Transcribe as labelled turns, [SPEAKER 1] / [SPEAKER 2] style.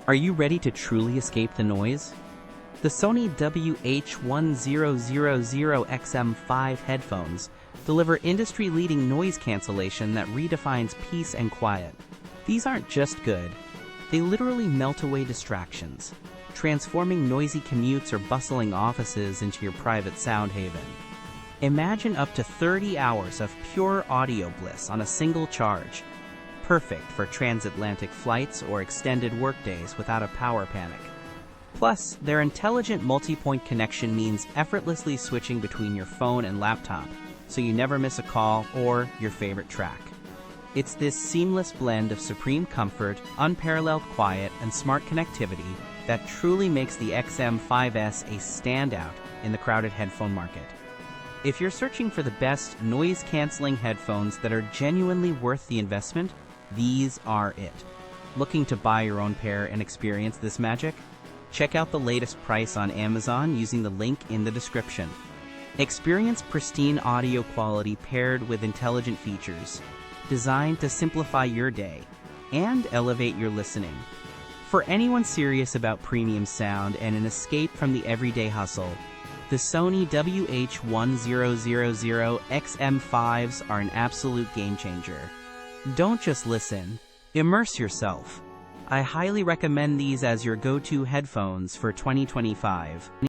[SPEAKER 1] Are you ready to truly escape the noise? The Sony WH-1000XM5 headphones deliver industry-leading noise cancellation that redefines peace and quiet. These aren't just good, they literally melt away distractions, transforming noisy commutes or bustling offices into your private sound haven. Imagine up to 30 hours of pure audio bliss on a single charge, perfect for transatlantic flights or extended workdays without a power panic. Plus, their intelligent multipoint connection means effortlessly switching between your phone and laptop, so you never miss a call or your favorite track. It's this seamless blend of supreme comfort, unparalleled quiet, and smart connectivity that truly makes the XM5S a standout in the crowded headphone market. If you're searching for the best noise-canceling headphones that are genuinely worth the investment, these are it. Looking to buy your own pair and experience this magic? Check out the latest price on Amazon using the link in the description. Experience pristine audio quality paired with intelligent features, designed to simplify your day and elevate your listening. For anyone serious about premium sound and an escape from the everyday hustle, the Sony WH-1000XM5s are an absolute game changer. Don't just listen, immerse yourself. I highly recommend these as your go-to headphones for 2025.